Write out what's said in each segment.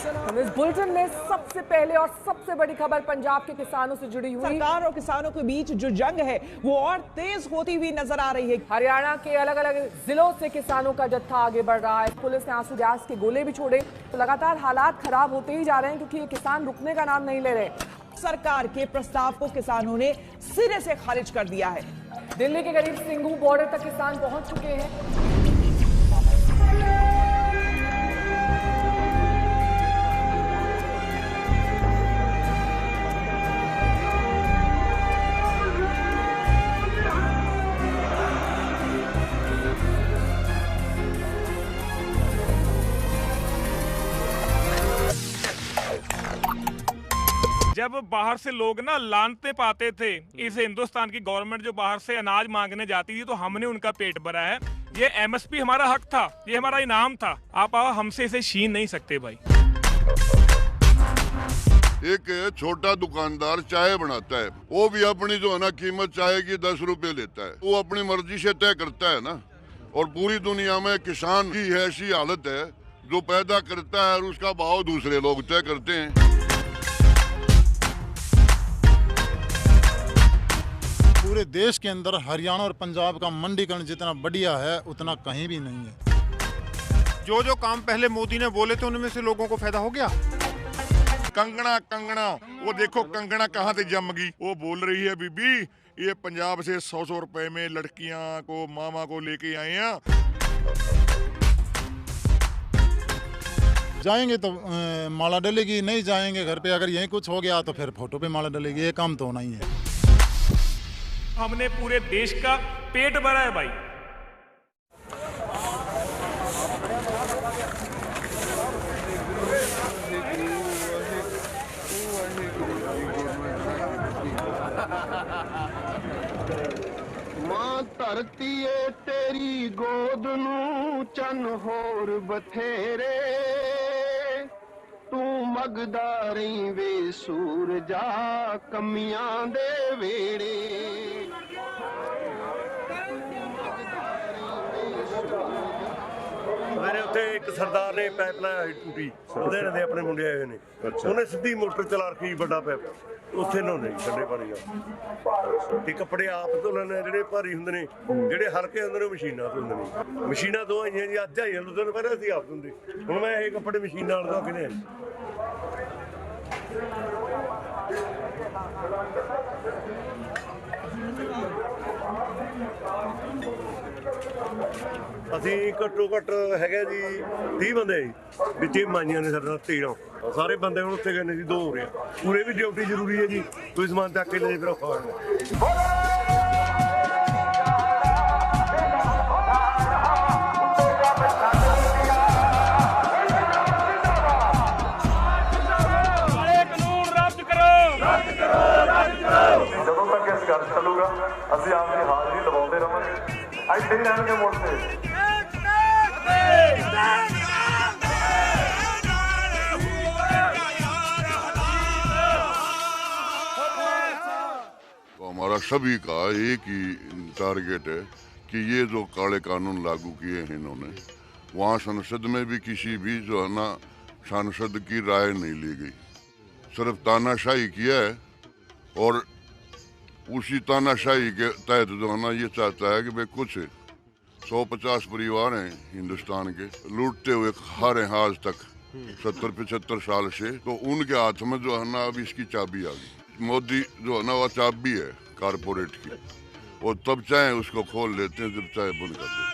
इस बुलेटिन में सबसे पहले और सबसे बड़ी खबर पंजाब के किसानों से जुड़ी हुई। सरकार और किसानों के बीच जो जंग है वो और तेज होती हुई नजर आ रही है। हरियाणा के अलग अलग जिलों से किसानों का जत्था आगे बढ़ रहा है। पुलिस ने आंसू गैस के गोले भी छोड़े, तो लगातार हालात खराब होते ही जा रहे हैं क्योंकि ये किसान रुकने का नाम नहीं ले रहे। सरकार के प्रस्ताव को किसानों ने सिरे से खारिज कर दिया है। दिल्ली के करीब सिंघू बॉर्डर तक किसान पहुंच चुके हैं। जब बाहर से लोग ना लानते पाते थे इस हिंदुस्तान की गवर्नमेंट जो बाहर से अनाज मांगने जाती थी, तो हमने उनका पेट भरा है। ये एमएसपी हमारा हक था, ये हमारा इनाम था। आप हमसे इसे छीन नहीं सकते भाई। एक छोटा दुकानदार चाय बनाता है, वो भी अपनी जो है ना कीमत चाय की 10 रुपए लेता है। वो अपनी मर्जी से तय करता है ना। और पूरी दुनिया में किसान की ऐसी हालत है जो पैदा करता है और उसका भाव दूसरे लोग तय करते हैं। पूरे देश के अंदर हरियाणा और पंजाब का मंडीकरण जितना बढ़िया है उतना कहीं भी नहीं है। जो जो काम पहले मोदी ने बोले थे उनमें से लोगों को फायदा हो गया। कंगना कंगना, वो देखो कंगना कहाँ से जम गई। वो बोल रही है बीबी ये पंजाब से 100 रुपए में लड़कियां को मामा को लेके आए हैं। जाएंगे तो माला डलेगी, नहीं जाएंगे घर पे अगर यहीं कुछ हो गया तो फिर फोटो पे माला डलेगी। ये काम तो होना ही है। हमने पूरे देश का पेट भरा है भाई। मां धरती ए तेरी गोद नू चन होर बथेरे, तू मगदा रही वे सूरजा कमियां दे वेड़े। मेरे उत्ते एक सरदार ने पाइप लाया टूटी, ਉਹਦੇ ਨੇ ਆਪਣੇ ਮੁੰਡੇ ਆਏ ਨੇ, ਉਹਨੇ ਸਿੱਧੀ ਮੋਟਰ ਚਲਾ ਰੱਖੀ ਵੱਡਾ ਪਾਈਪ, ਉੱਥੇ ਨਹਾਉਂਦੇ ਠੰਡੇ ਪਾਣੀ ਨਾਲ। ਤੇ ਕੱਪੜੇ ਆਪ ਧੋਣ ਨੇ, ਜਿਹੜੇ ਭਾਰੀ ਹੁੰਦੇ ਨੇ, ਜਿਹੜੇ ਹਲਕੇ ਹੁੰਦੇ ਨੇ ਮਸ਼ੀਨਾਂ ਧੋਂਦੇ ਨੇ। ਮਸ਼ੀਨਾਂ ਤੋਂ ਆਈਆਂ ਜੀ ਅੱਜ ਆਈਆਂ, ਉਦੋਂ ਪਹਿਲਾਂ ਅਸੀਂ ਆਪ ਧੋਂਦੇ। ਹੁਣ ਮੈਂ ਇਹ ਕੱਪੜੇ ਮਸ਼ੀਨ ਨਾਲ ਧੋ ਕੇ ਲਿਆਏ। ਅਸੀਂ ਘੱਟੋ ਘੱਟ ਹੈਗਾ ਜੀ 30 ਬੰਦੇ ਵਿੱਚ ਮਾਈਆਂ ਨੇ ਸਾਡੇ ਨਾਲ 13 ਸਾਰੇ ਬੰਦੇ ਹੁਣ ਉੱਥੇ ਗਏ ਨੇ ਜੀ 2 ਹੋ ਰਹੇ। ਪੂਰੇ ਵੀ ਡਿਊਟੀ ਜ਼ਰੂਰੀ ਹੈ ਜੀ, ਕੋਈ ਸਮਾਨ ਚੱਕ ਕੇ ਲੈ ਫਿਰ ਔਖਾ ਹੋ ਜਾਂਦਾ। ਜਦੋਂ ਤੱਕ ਇਸ ਗੱਲ ਚੱਲੂਗਾ ਅਸੀਂ ਆਪਣੀ ਹਾਜ਼ਰੀ ਲਵਾਉਂਦੇ ਰਵਾਂਗੇ। ਇੱਥੇ ਹੀ ਰਹਿਣਗੇ ਮੋੜ ਤੇ। तो हमारा सभी का एक ही टारगेट है कि ये जो काले कानून लागू किए हैं इन्होंने, वहाँ संसद में भी किसी भी जो है ना सांसद की राय नहीं ली गई, सिर्फ तानाशाही किया है। और उसी तानाशाही के तहत जो है ना ये चाहता है कि भाई कुछ 150 परिवार हैं हिंदुस्तान के लूटते हुए खा रहे हैं आज तक 70-75 साल से, तो उनके हाथ में जो है ना अब इसकी चाबी आ गई। मोदी जो है ना वो चाबी है कारपोरेट की, वो तब चाहे उसको खोल लेते हैं जब चाहे बंद कर देते हैं।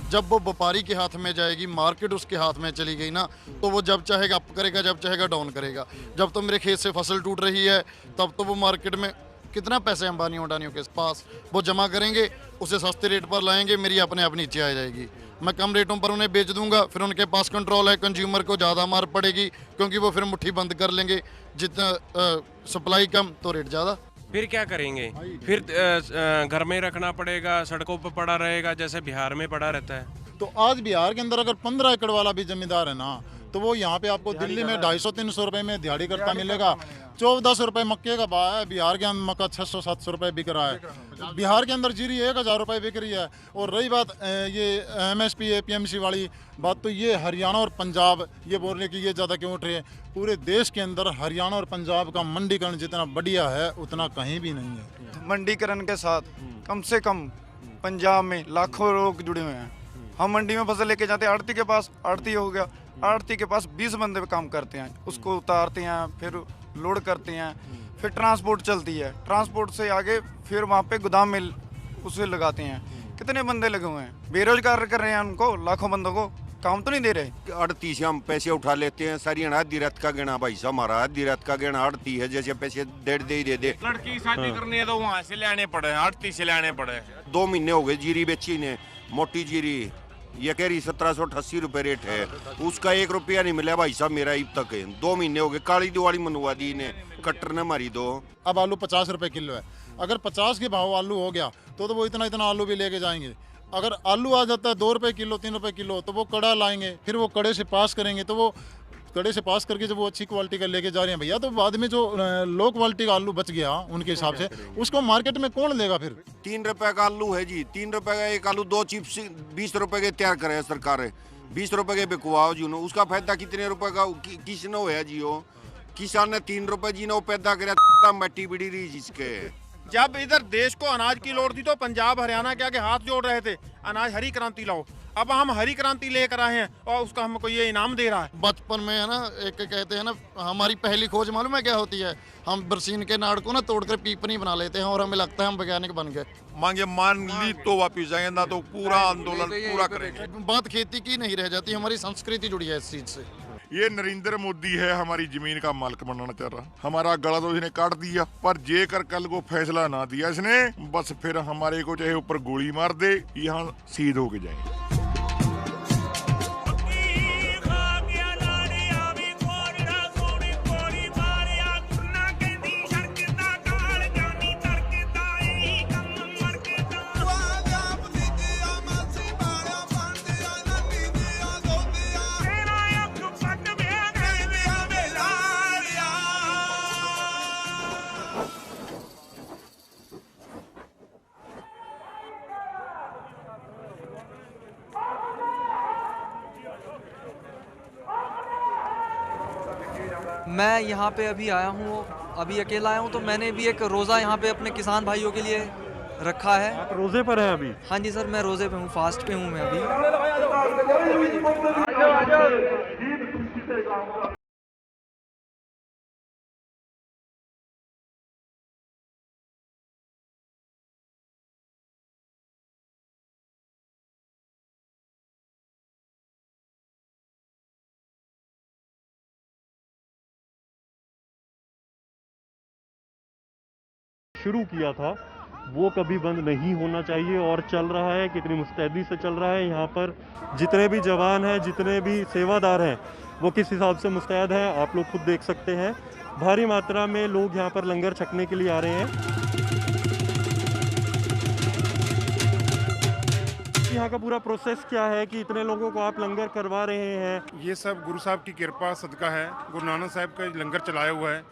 जब वो व्यापारी के हाथ में जाएगी, मार्केट उसके हाथ में चली गई ना, तो वो जब चाहेगा अप करेगा, जब चाहेगा डाउन करेगा। जब तो मेरे खेत से फसल टूट रही है तब तो वो मार्केट में कितना पैसे अंबानी उडानियों के पास वो जमा करेंगे, उसे सस्ते रेट पर लाएंगे, मेरी अपने आप नीचे आ जाएगी। मैं कम रेटों पर उन्हें बेच दूंगा, फिर उनके पास कंट्रोल है, कंज्यूमर को ज़्यादा मार पड़ेगी क्योंकि वो फिर मुट्ठी बंद कर लेंगे। जितना सप्लाई कम तो रेट ज़्यादा। फिर क्या करेंगे? फिर घर में रखना पड़ेगा, सड़कों पर पड़ा रहेगा जैसे बिहार में पड़ा रहता है। तो आज बिहार के अंदर अगर 15 एकड़ वाला भी जमींदार है ना, तो वो यहाँ पे आपको दिल्ली में 250-300 रुपए में दिहाड़ी करता मिलेगा। 1400 रुपए मक्के का भाव है, बिहार के अंदर मक्का 600-700 रुपए बिक रहा है। बिहार के अंदर जीरी 1000 रुपए बिक रही है। और रही बात ये MSP APMC वाली बात, तो ये हरियाणा और पंजाब ये बोल रहे कि ये ज़्यादा क्यों उठ रही है। पूरे देश के अंदर हरियाणा और पंजाब का मंडीकरण जितना बढ़िया है उतना कहीं भी नहीं है। मंडीकरण के साथ कम से कम पंजाब में लाखों लोग जुड़े हुए हैं। हम मंडी में फसल लेके जाते हैं, आड़ती के पास, आड़ती हो गया, आड़ती के पास 20 बंदे पे काम करते हैं, उसको उतारते हैं, फिर लोड करते हैं, फिर ट्रांसपोर्ट चलती है, ट्रांसपोर्ट से आगे फिर वहाँ पे गोदाम में उसे लगाते हैं। कितने बंदे लगे हुए हैं, बेरोजगार कर रहे हैं उनको, लाखों बंदों को काम तो नहीं दे रहे। अड़ती से हम पैसे उठा लेते हैं, सारी आधी रात का गहना भाई साहब, हमारा आधी रात का गहना अड़ती है, जैसे पैसे दे दे। लड़की की शादी करनी है तो वहाँ से लाने पड़े, अड़ती से लाने पड़े। 2 महीने हो गए जीरी बेची ने, मोटी जीरी ये कह रही 1788 रुपए रेट है, उसका 1 रुपया नहीं मिला भाई साहब मेरा अब तक है। 2 महीने हो गए, काली दिवाली मनवा दी ने, कट्टर ने मारी दो। अब आलू 50 रुपए किलो है, अगर 50 के भाव आलू हो गया तो वो इतना आलू भी लेके जाएंगे। अगर आलू आ जाता है 2 रुपए किलो 3 रुपए किलो, तो वो कड़ा लाएंगे, फिर वो कड़े से पास करेंगे, तो वो कड़े से पास करके जब वो अच्छी क्वालिटी का लेके जा रहे हैं भैया, तो बाद में जो लो क्वालिटी का आलू बच गया उनके हिसाब से उसको मार्केट में कौन लेगा? फिर 3 रुपए का आलू है जी, 3 रुपए का एक आलू, 2 चिप्स 20 रुपए के तैयार करे सरकार है, 20 रुपए के बिकवाओ जी नो, उसका फायदा कितने रुपए का किसने होया जी? हो किसान ने 3 रुपए जी ने पैदा कराया, मट्टी बिड़ी रही जिसके। जब इधर देश को अनाज की लोड़ थी तो पंजाब हरियाणा के आगे हाथ जोड़ रहे थे, अनाज हरी क्रांति लाओ। अब हम हरी क्रांति लेकर आए हैं और उसका हमको ये इनाम दे रहा है। बचपन में है ना, एक कहते हैं ना, हमारी पहली खोज मालूम है क्या होती है? हम बरसीन के नाड़ को ना तोड़कर पीपनी बना लेते हैं और हमें लगता है हम वैज्ञानिक बन गए। मांगे मान ली तो वापिस जाएंगे, ना तो पूरा आंदोलन पूरा करेंगे। बात खेती की नहीं रह जाती, हमारी संस्कृति जुड़ी है इस चीज से। ये नरेंद्र मोदी है हमारी जमीन का मालिक बनाना चाह रहा, हमारा गला तो इसने काट दिया, पर जेकर कल को फैसला ना दिया इसने, बस फिर हमारे को चाहे ऊपर गोली मार दे, यहाँ शहीद होके जाएंगे। मैं यहाँ पे अभी आया हूँ, अभी अकेला आया हूँ, तो मैंने भी एक रोज़ा यहाँ पे अपने किसान भाइयों के लिए रखा है। आप रोज़े पर हैं अभी? हाँ जी सर, मैं रोज़े पे हूँ, फास्ट पे हूँ मैं अभी। शुरू किया था वो कभी बंद नहीं होना चाहिए और चल रहा है, कितनी मुस्तैदी से चल रहा है। यहाँ पर जितने भी जवान हैं, जितने भी सेवादार हैं, वो किस हिसाब से मुस्तैद हैं आप लोग खुद देख सकते हैं। भारी मात्रा में लोग यहाँ पर लंगर छकने के लिए आ रहे हैं। यहाँ का पूरा प्रोसेस क्या है कि इतने लोगों को आप लंगर करवा रहे हैं? ये सब गुरु साहब की कृपा सदका है, गुरु नानक साहब का लंगर चलाया हुआ है,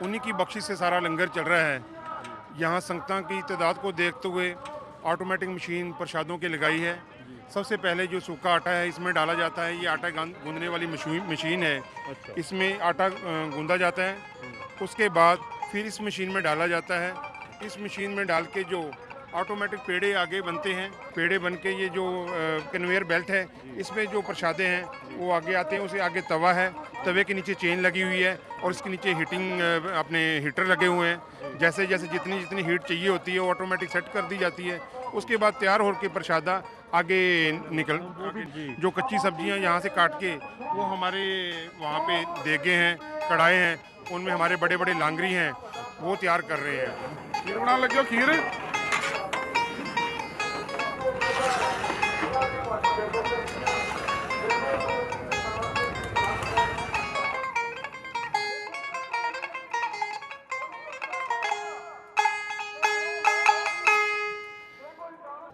उन्हीं की बख्शिश से सारा लंगर चल रहा है। यहाँ संगतां की तादाद को देखते हुए ऑटोमेटिक मशीन प्रसादों की लगाई है। सबसे पहले जो सूखा आटा है इसमें डाला जाता है, ये आटा गूंदने वाली मशीन है। अच्छा। इसमें आटा गूंदा जाता है, उसके बाद फिर इस मशीन में डाला जाता है। इस मशीन में डाल के जो ऑटोमेटिक पेड़े आगे बनते हैं, पेड़े बन के ये जो कन्वेयर बेल्ट है इसमें जो प्रसादे हैं वो आगे आते हैं। उसे आगे तवा है, तवे के नीचे चेन लगी हुई है और इसके नीचे हीटिंग अपने हीटर लगे हुए हैं। जैसे जैसे जितनी हीट चाहिए होती है वो ऑटोमेटिक सेट कर दी जाती है। उसके बाद तैयार होकर प्रसादा आगे निकल, जो कच्ची सब्जियां यहाँ से काट के वो हमारे वहाँ पे देगे हैं, कढ़ाए हैं, उनमें हमारे बड़े बड़े लांगरी हैं वो तैयार कर रहे हैं। खीर बनाने लगे हो? खीर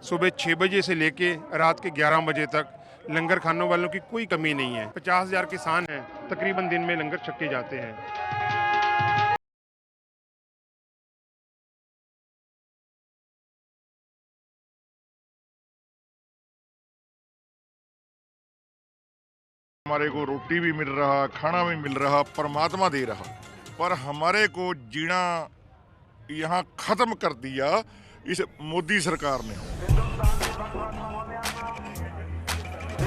सुबह 6 बजे से लेके रात के 11 बजे तक लंगर खाने वालों की कोई कमी नहीं है। 50,000 किसान हैं, तकरीबन दिन में लंगर छके जाते हैं। हमारे को रोटी भी मिल रहा, खाना भी मिल रहा, परमात्मा दे रहा, पर हमारे को जीना यहाँ खत्म कर दिया इस मोदी सरकार ने।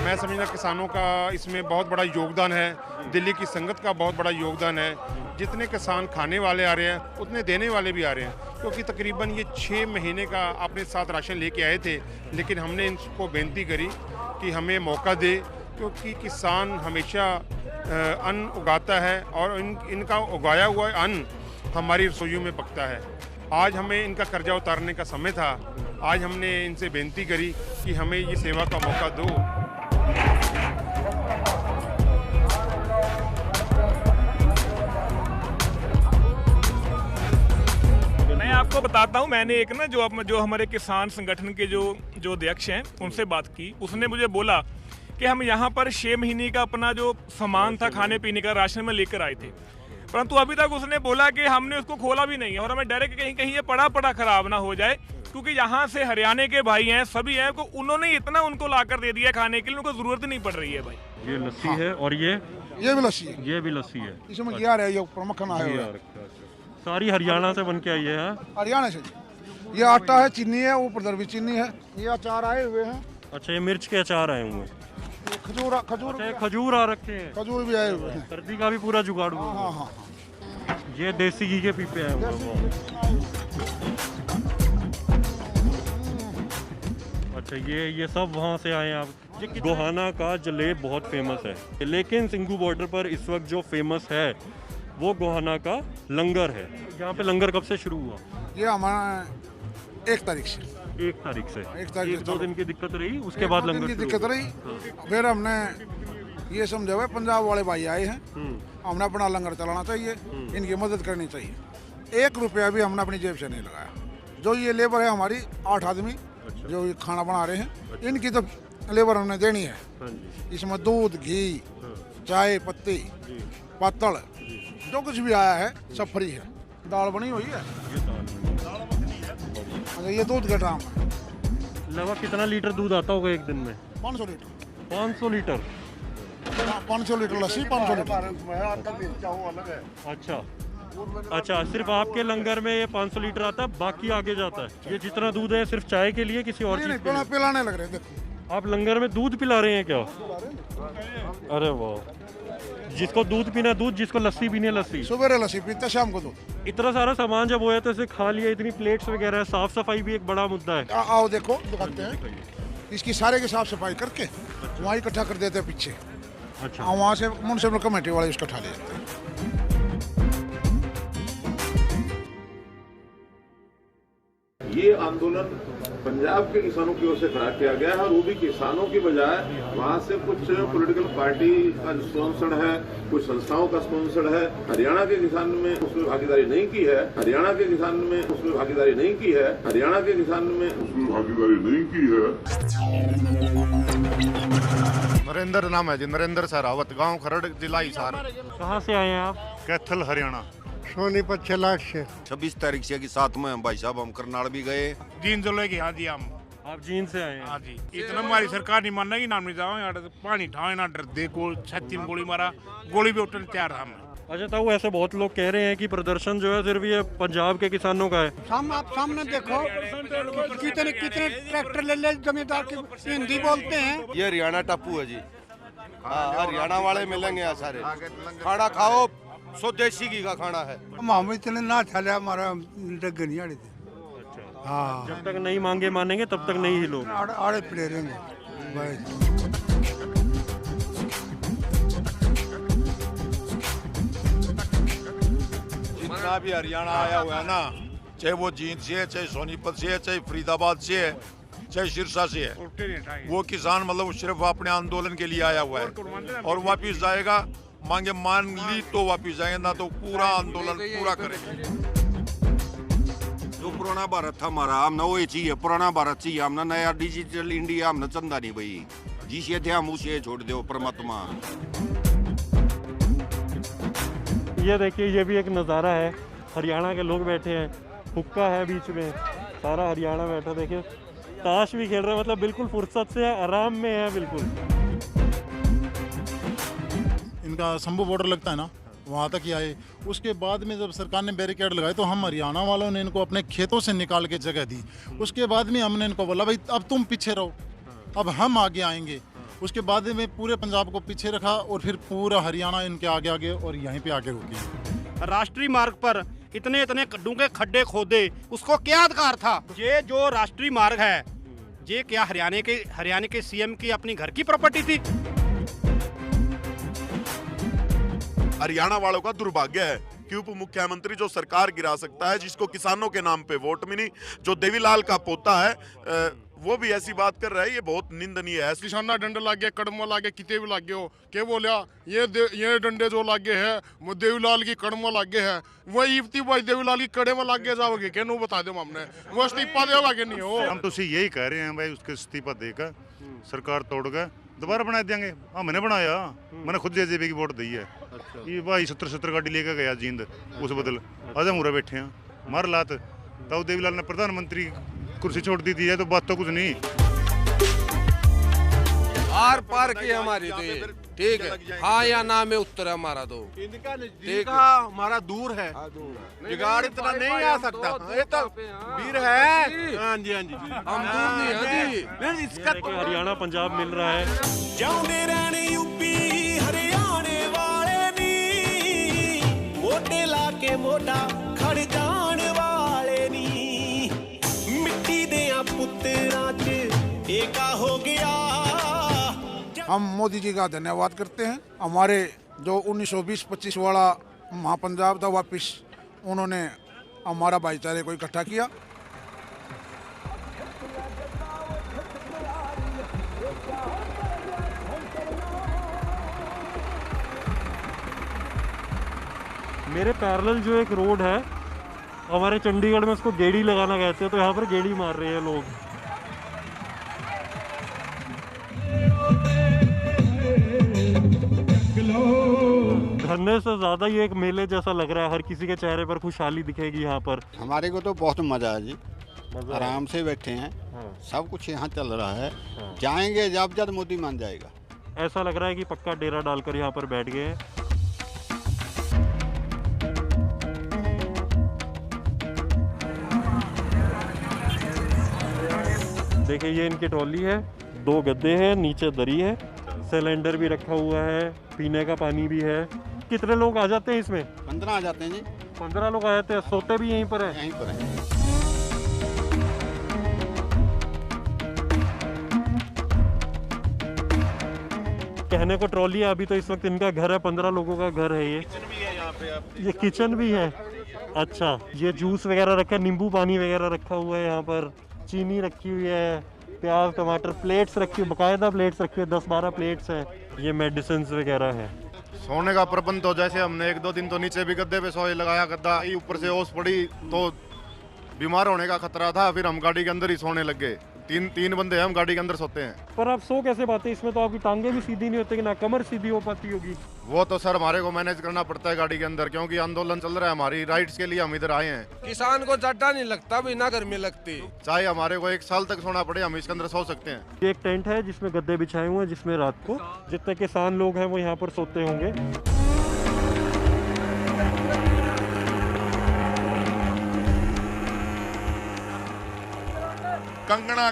मैं समझना किसानों का इसमें बहुत बड़ा योगदान है, दिल्ली की संगत का बहुत बड़ा योगदान है। जितने किसान खाने वाले आ रहे हैं उतने देने वाले भी आ रहे हैं, क्योंकि तकरीबन ये 6 महीने का अपने साथ राशन लेके आए थे, लेकिन हमने इनको बेनती करी कि हमें मौका दे, क्योंकि किसान हमेशा अन्न उगाता है और इनका उगाया हुआ अन्न हमारी रसोइयों में पकता है। आज हमें इनका कर्जा उतारने का समय था। आज हमने इनसे बेनती करी कि हमें ये सेवा का मौका दो। मैं आपको बताता हूँ, मैंने एक ना जो हमारे किसान संगठन के जो अध्यक्ष हैं उनसे बात की। उसने मुझे बोला कि हम यहाँ पर 6 महीने का अपना जो सामान था खाने पीने का राशन में लेकर आए थे, परंतु अभी तक उसने बोला कि हमने उसको खोला भी नहीं है और हमें डर है कि कहीं कहीं ये पड़ा खराब ना हो जाए, क्योंकि यहाँ से हरियाणा के भाई हैं, सभी हैं, को उन्होंने इतना उनको लाकर दे दिया खाने के लिए, उनको जरूरत नहीं पड़ रही है भाई। ये लस्सी है और ये भी लस्सी है, ये भी लस्सी है। इसमें क्या है, ये मक्खन आया हुआ है, सारी हरियाणा से बन के आई है। हरियाणा से। ये आटा है, चीनी है, ऊपर भी चीनी है। ये अचार आए हुए हैं। अच्छा, ये मिर्च के अचार आए हुए हैं। खजूर आ रखे हैं। खजूर भी आए हुए हैं। सर्दी का भी पूरा जुगाड़ हुआ। हाँ हाँ। ये देसी घी के पीपे हैं। अच्छा, ये सब वहाँ से आए हैं आप। गोहाना का जलेब बहुत फेमस है, लेकिन सिंघू बॉर्डर पर इस वक्त जो फेमस है वो गोहाना का लंगर है। यहाँ पे लंगर कब से शुरू हुआ? ये हमारा 1 तारीख से। 1 तारीख से। 1-2 दिन की दिक्कत रही, उसके बाद लंगर की दिक्कत रही। फिर हमने ये समझा हुआ पंजाब वाले भाई आए हैं, हमने अपना लंगर चलाना चाहिए, इनकी मदद करनी चाहिए। 1 रुपया भी हमने अपनी जेब से नहीं लगाया। जो ये लेबर है हमारी 8 आदमी जो ये खाना बना रहे हैं, इनकी तो लेबर हमने देनी है। इसमें दूध, घी, चाय पत्ती, पत्तल, जो कुछ भी आया है सब फ्री है। दाल बनी हुई है। ये दूध का ड्राम है। लगभग कितना लीटर दूध आता होगा एक दिन में? 500 लीटर। 500 लीटर? 500 लीटर लस्सी, 500 लीटर। अच्छा, सिर्फ आपके लंगर में ये 500 लीटर आता है, बाकी आगे जाता है। ये जितना दूध है सिर्फ चाय के लिए, किसी और चीज के लिए? पिलाने लग रहे हैं। देखो, आप लंगर में दूध पिला रहे हैं क्या? अरे वाह, जिसको दूध पीना दूध, जिसको लस्सी पीनी है लस्सी। सुबह लस्सी पीते, शाम को दूध। इतना सारा सामान जब होया तो इसे खा लिया, इतनी प्लेट्स वगैरह है, साफ सफाई भी एक बड़ा मुद्दा है। आओ देखो, दिखाते हैं। इसकी सारे की साफ सफाई करके वहाँ इकट्ठा कर देते हैं पीछे। अच्छा, वहाँ से म्युनिसिपल कमेटी वाले इसको उठा ले जाते हैं। ये आंदोलन पंजाब के किसानों की ओर से खड़ा किया गया है, और वो भी किसानों की बजाय वहाँ से कुछ पॉलिटिकल पार्टी का स्पॉन्सर है, कुछ संस्थाओं का स्पॉन्सर है। हरियाणा के किसान में उसमें भागीदारी नहीं की है। हरियाणा के किसान में उसमें भागीदारी नहीं की है। हरियाणा के किसान में उसमें भागीदारी नहीं की है। नरेंद्र नाम है जी, नरेंद्र सहरावत, गांव खरड़, जिला हिसार। कहाँ से आए हैं आप? कैथल, हरियाणा। सोनीपत छलाट से। 26 तारीख से साथ में हम भाई साहब हम करनाल भी गए। जीन जो लेगी। हाँ जी, हम आप जीन से आए हैं? हाँ जी। इतना हमारी सरकार नहीं मानना कि नाम नहीं जाओ यार, पानी ठाए ना डर दे, गोल 36 गोली मारा, गोली भी उठने तैयार हम। अच्छा, तो ऐसे बहुत लोग कह रहे हैं कि प्रदर्शन जो है सिर्फ ये पंजाब के किसानों का है। आप सामने देखो, कितने ट्रैक्टर ले ले जमींदार की हिंदी बोलते हैं। ये हरियाणा टापू है जी। हरियाणा वाले मिलेंगे यहाँ सारे। खाना खाओ, स्वदेशी घी का खाना है। हम इतने ना चले, हमारा डग नहीं आड़े थे। हाँ, जब तक नहीं मांगे मानेंगे तब तक नहीं हिलो। आड़े पड़े रहेंगे। जितना भी हरियाणा आया हुआ है ना, चाहे वो जींद से है, चाहे सोनीपत से है, चाहे फरीदाबाद से है, चाहे सिरसा से है, वो किसान मतलब सिर्फ अपने आंदोलन के लिए आया हुआ है और वापिस जाएगा। मांगे मान ली तो वापिस जाएंगे, ना तो पूरा आंदोलन पूरा करेंगे। जो पुराना भारत था हमारा, हमने वो चाहिए, पुराना भारत चाहिए, हमने नया डिजिटल इंडिया हमने चंदा नहीं भाई, जिसे थे हम उसे छोड़ दो परमात्मा। ये देखिए, ये भी एक नज़ारा है, हरियाणा के लोग बैठे हैं, हुक्का है बीच में, सारा हरियाणा बैठा, देखिए ताश भी खेल रहे हैं, मतलब बिल्कुल फुर्सत से है, आराम में है बिल्कुल। इनका शंभू बॉर्डर लगता है ना, वहाँ तक ही आए। उसके बाद में जब सरकार ने बैरिकेड लगाए तो हम हरियाणा वालों ने इनको अपने खेतों से निकाल के जगह दी। उसके बाद में हमने इनको बोला भाई अब तुम पीछे रहो, अब हम आगे आएंगे। उसके बाद में पूरे पंजाब को पीछे रखा और फिर पूरा हरियाणा इनके आगे आगे और यहीं पे आके रुकी। राष्ट्रीय मार्ग पर इतने इतने डूंगे खड्डे खोदे, उसको क्या अधिकार था? ये जो राष्ट्रीय मार्ग है, ये क्या हरियाणा के सीएम की अपनी घर की प्रॉपर्टी थी? हरियाणा वालों का दुर्भाग्य है कि उप मुख्यमंत्री जो सरकार गिरा सकता है, जिसको किसानों के नाम पे वोट मिली, जो देवीलाल का पोता है, वो भी ऐसी बात कर रहा है, ये बहुत निंदनीय है। किसाना डंडे लागे, कड़म लागे, किते भी लागे हो, के बोलिया ये डंडे जो लागे है वो देवीलाल की कड़म लागे है, वो इफ्ती भाई देवीलाल की कड़े में लागे जाओगे क्या? नो बता दो हमने, वो इस्तीफा देगा कि नहीं हो? हम तो यही कह रहे हैं भाई, उसके इस्तीफा देकर सरकार तोड़ कर दोबारा बना देंगे। हमने बनाया, मैंने खुद जेजेपी की वोट दी है। ये भाई 70 गाड़ी लेकर गया जींद, उस बदल आज हम उरे बैठे हैं मार लात। तब देवीलाल ने प्रधानमंत्री कुर्सी छोड़ दी है, तो बात तो कुछ नहीं। आर पार की हमारी तो ये ठीक है, हाँ या ना में उत्तर है हमारा तो ठीक है, हमारा दूर है, जुगाड़ इतना नहीं आ सकता, ये तो वीर है। हाँ जी, हाँ जी, हम दूर नहीं है जी। इसका हरियाणा पंजाब मिल रहा है। जाऊंदे रहने यूपी हरियाणे वाले नी, मोटे लाके मोटा खड़ जान वाले नी, मिट्टी दे पुत्तरां च एका हो गया। हम मोदी जी का धन्यवाद करते हैं। हमारे जो 1920-25 वाला महापंजाब था, वापिस उन्होंने हमारा भाईचारे को इकट्ठा किया। मेरे पैरेलल जो एक रोड है, हमारे चंडीगढ़ में उसको गेड़ी लगाना कहते हैं, तो यहाँ पर गेड़ी मार रहे हैं लोग। धरने से ज्यादा ये एक मेले जैसा लग रहा है, हर किसी के चेहरे पर खुशहाली दिखेगी यहाँ पर। हमारे को तो बहुत मजा है जी, आराम से बैठे हैं। सब कुछ यहाँ चल रहा है। जाएंगे जब मोदी मान जाएगा। ऐसा लग रहा है कि पक्का डेरा डालकर यहाँ पर बैठ गए हैं। देखिए, ये इनकी ट्रॉली है, 2 गद्दे हैं, नीचे दरी है, सिलेंडर भी रखा हुआ है, पीने का पानी भी है। कितने लोग आ जाते हैं इसमें? 15 आ जाते हैं जी। 15 लोग आ जाते हैं। सोते भी यहीं पर है? यहीं पर है। कहने को ट्रॉली है, अभी तो इस वक्त इनका घर है, 15 लोगों का घर है ये। ये किचन भी है। अच्छा, ये जूस वगैरह रखा है, नींबू पानी वगैरह रखा हुआ है, यहाँ पर चीनी रखी हुई है, प्याज टमाटर, प्लेट्स रखी, बाकायदा प्लेट्स रखी है, 10-12 प्लेट्स हैं। ये मेडिसिन वगैरह है। सोने का प्रबंध तो जैसे हमने 1-2 दिन तो नीचे भी गद्दे पे सोए लगाया, गद्दा ऊपर से ओस पड़ी तो बीमार होने का खतरा था, फिर हम गाड़ी के अंदर ही सोने लग गए। तीन बंदे हम गाड़ी के अंदर सोते हैं। पर आप सो कैसे पाते हैं? इसमें तो आपकी टांगे भी सीधी नहीं होती, कि ना कमर सीधी हो पाती होगी। वो तो सर हमारे को मैनेज करना पड़ता है गाड़ी के अंदर, क्योंकि आंदोलन चल रहा है, हमारी राइट्स के लिए हम इधर आए हैं। किसान को चट्टा नहीं लगता, बिना गर्मी लगती, चाहे हमारे को 1 साल तक सोना पड़े, हम इसके अंदर सो सकते हैं। ये एक टेंट है जिसमें गद्दे बिछाए हुए हैं, जिसमें रात को जितने किसान लोग हैं वो यहाँ पर सोते होंगे।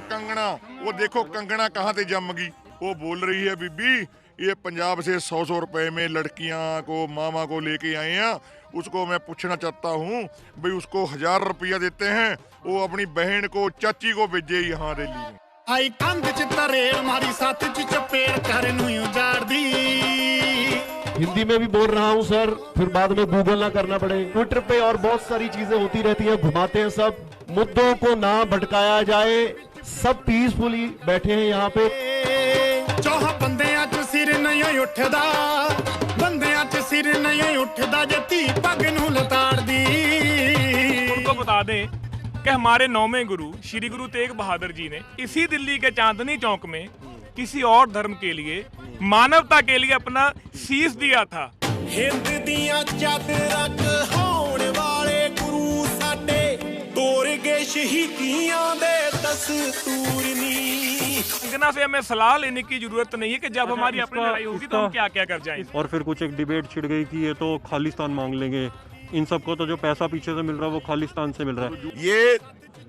कंगना, वो देखो कंगना कहाँ से जम गई। वो बोल रही है, बीबी ये पंजाब से 100 रुपए में लड़कियां को मामा को लेके आए हैं। उसको मैं पूछना चाहता हूँ भाई, उसको 1000 रुपया देते हैं, वो अपनी बहन को चाची को भेजे यहाँ रैली में। आई कंध च तरे हमारी साथ च चपेड़ कर नुई उजाड़ दी। हिंदी में भी बोल रहा हूँ सर, फिर बाद में गूगल ना करना पड़े। ट्विटर पे और बहुत सारी चीजें होती रहती हैं, घुमाते हैं सब। मुद्दों को ना भटकाया जाए, सब पीसफुली बैठे हैं यहाँ पे। चौहा बंदियां च सिर नहीं उठदा, बंदियां च सिर नहीं उठदा, जती पग नूं लताड़ दी। उनको बता दें कि हमारे 9वें गुरु श्री गुरु तेग बहादुर जी ने इसी दिल्ली के चांदनी चौक में किसी और धर्म के लिए, मानवता के लिए अपना शीश दिया था। हिंद दियां चादरां कहाउण वाले गुरु साडे तोड़ गए शहीदियां दे दस्तूर नी। अंगना से हमें सलाह लेने की जरूरत नहीं है कि जब हमारी अपनी लड़ाई होगी तो हम क्या क्या कर जाएं। और फिर कुछ एक डिबेट छिड़ गई कि ये तो खालिस्तान मांग लेंगे। इन सबको तो जो पैसा पीछे से मिल रहा है वो खालिस्तान से मिल रहा है। ये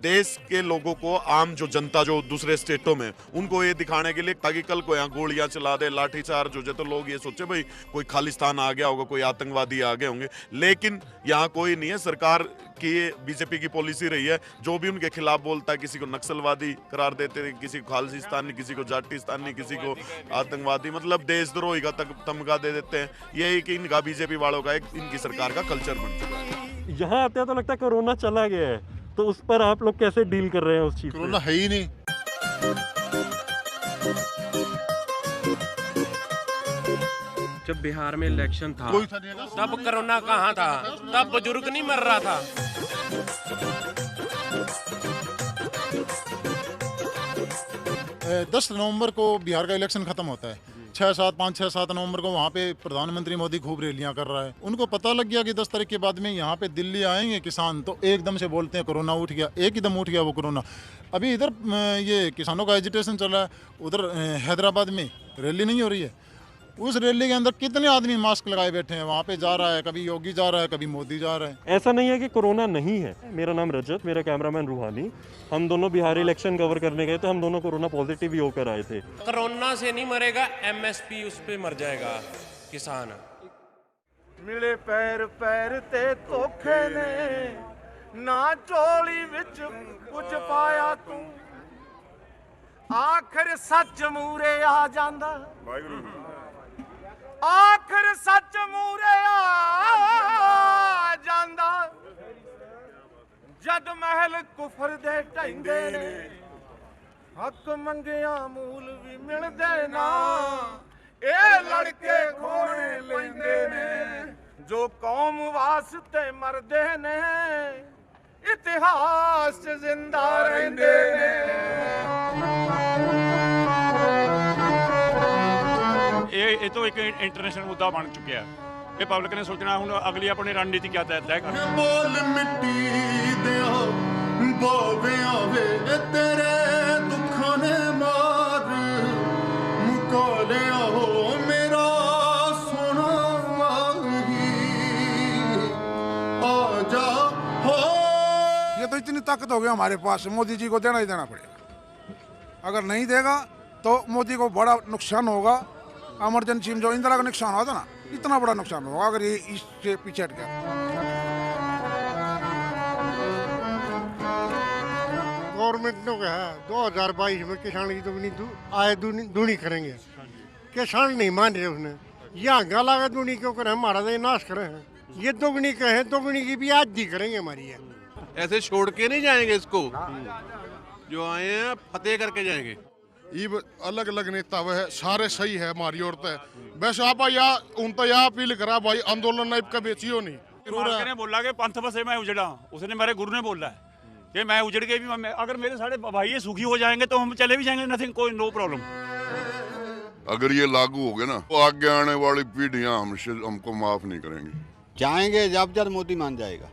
देश के लोगों को, आम जो जनता जो दूसरे स्टेटों में, उनको ये दिखाने के लिए ताकि कल को यहाँ गोलियां चला दे, लाठीचार्ज हो जाए तो लोग ये सोचे भाई कोई खालिस्तान आ गया होगा, कोई आतंकवादी आ गए होंगे। लेकिन यहाँ कोई नहीं है। सरकार की बीजेपी की पॉलिसी रही है, जो भी उनके खिलाफ बोलता है किसी को नक्सलवादी करार देते हैं, किसी को खालिस्तानी, किसी को जाटिस्तानी, किसी को आतंकवादी, मतलब देशद्रोही का तमगा दे देते हैं। यही कि इनका बीजेपी वालों का इनकी सरकार का कल्चर बन चुका है। यहाँ आते हैं तो लगता है कोरोना चला गया है, तो उस पर आप लोग कैसे डील कर रहे हैं उस चीज? कोरोना है ही नहीं। जब बिहार में इलेक्शन था तब कोरोना कहाँ था, तब बुजुर्ग नहीं मर रहा था। 10 नवंबर को बिहार का इलेक्शन खत्म होता है। 5-6-7 नवंबर को वहाँ पे प्रधानमंत्री मोदी खूब रैलियां कर रहा है। उनको पता लग गया कि 10 तारीख के बाद में यहाँ पे दिल्ली आएंगे किसान, तो एकदम से बोलते हैं कोरोना उठ गया। एकदम उठ गया वो कोरोना। अभी इधर ये किसानों का एजिटेशन चल रहा है, उधर हैदराबाद में रैली नहीं हो रही है। उस रैली के अंदर कितने आदमी मास्क लगाए बैठे हैं। वहाँ पे जा रहा है, कभी योगी जा रहा है, कभी मोदी जा रहा है। ऐसा नहीं है कि कोरोना नहीं है। मेरा नाम रजत, मेरा कैमरामैन रूहानी। हम दोनों बिहार इलेक्शन कवर करने गए तो हम दोनों कोरोना पॉजिटिव ही होकर आए थे। कोरोना से नहीं मरेगा, MSP उस पे मर जाएगा किसान। मिले पैर पैर ते धोखे ने ना चोली विच कुछ पाया तू, आखिर सच मूरे आ जांदा, आखिर सच मूरे आ जांदा, जद महल कुफर दे ढैंदे ने, हक मंगिया मूल भी मिलदे ना, ए लड़के खोने लैंदे ने, जो कौम वास्ते मरदे ने, इतिहास च जिंदा रहिंदे ने। ਇਹ ਤੋਂ ਇੱਕ ਇੰਟਰਨੈਸ਼ਨਲ ਮੁੱਦਾ ਬਣ ਚੁੱਕਿਆ। ਇਹ ਪਬਲਿਕ ਨੇ ਸੋਚਣਾ ਹੁਣ ਅਗਲੀ ਆਪਣੀ ਰਣਨੀਤੀ ਕਿਆ ਤੈਅ ਕਰਨੀ। ਬੋਲ ਮਿੱਟੀ ਦਿਓ ਬੋਵਿਆਂ ਵੇ ਤੇਰੇ ਦੁੱਖਾਂ ਨੇ ਮਾਰ ਮੁਕਾ ਲਿਆ ਹੋ ਮੇਰਾ ਸੋਨਾ ਮਾਹੀ ਆ ਜਾ ਹੋ। ये तो इतनी ताकत हो गई हमारे पास, मोदी जी को देना ही देना पड़ेगा। अगर नहीं देगा तो मोदी को बड़ा नुकसान होगा। इमरजेंसी में जो इंदिरा का नुकसान हुआ था ना, इतना बड़ा नुकसान होगा अगर ये इससे पीछे हट गया। गवर्नमेंट ने कहा 2022 में किसान की दुगनी आय दूनी करेंगे। किसान नहीं मान रहे उसने। यहाँ गाला का दूनी क्यों करें, हमारा तो नाश करें हैं। ये दोगुनी कहें, दोगुनी की भी आज ही करेंगे हमारी है। ऐसे छोड़ के नहीं जाएंगे इसको, जो आए हैं फतेह करके जाएंगे। ये अलग अलग नेता वह सारे सही है हमारी औरतें। वैसे आप या उन तो यह अपील करा भाई आंदोलन नाइब का बेचियो नहीं। ने बोला कि पंथ बसे मैं उजड़ा, उसने मेरे गुरु ने बोला है कि मैं उजड़ के भी अगर मेरे सारे भाई सुखी हो जाएंगे तो हम चले भी जाएंगे, नथिंग, कोई नो प्रॉब्लम। अगर ये लागू हो गया ना तो आगे आने वाली पीढ़ियां हमको माफ नहीं करेंगी। जाएंगे जब मोदी मान जाएगा,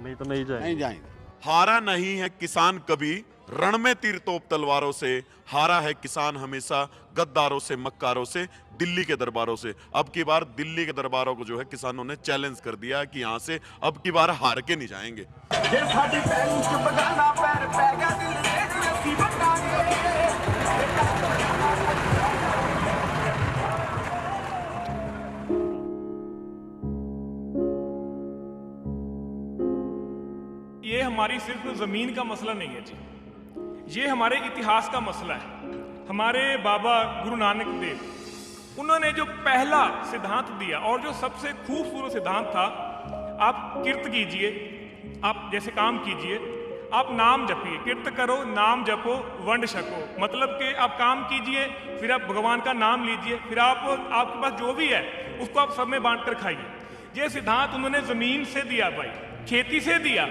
नहीं तो नहीं जाएंगे। नहीं जाएंगे। हारा नहीं है किसान कभी रण में तीर तोप तलवारों से, हारा है किसान हमेशा गद्दारों से, मक्कारों से, दिल्ली के दरबारों से। अब की बार दिल्ली के दरबारों को जो है किसानों ने चैलेंज कर दिया कि यहाँ से अब की बार हार के नहीं जाएंगे। ये हमारी सिर्फ जमीन का मसला नहीं है जी, ये हमारे इतिहास का मसला है। हमारे बाबा गुरु नानक देव, उन्होंने जो पहला सिद्धांत दिया और जो सबसे खूबसूरत सिद्धांत था, आप किर्त कीजिए, आप जैसे काम कीजिए, आप नाम जपिए, किर्त करो, नाम जपो, वंड छको। मतलब कि आप काम कीजिए, फिर आप भगवान का नाम लीजिए, फिर आपके पास जो भी है उसको आप सब में बांट कर खाइए। ये सिद्धांत उन्होंने जमीन से दिया भाई, खेती से दिया।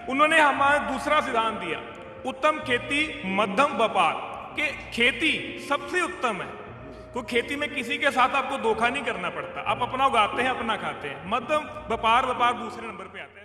उन्होंने हमारा दूसरा सिद्धांत दिया, उत्तम खेती मध्यम व्यापार, कि खेती सबसे उत्तम है। कोई खेती में किसी के साथ आपको धोखा नहीं करना पड़ता, आप अपना उगाते हैं अपना खाते हैं। मध्यम व्यापार दूसरे नंबर पे आता है।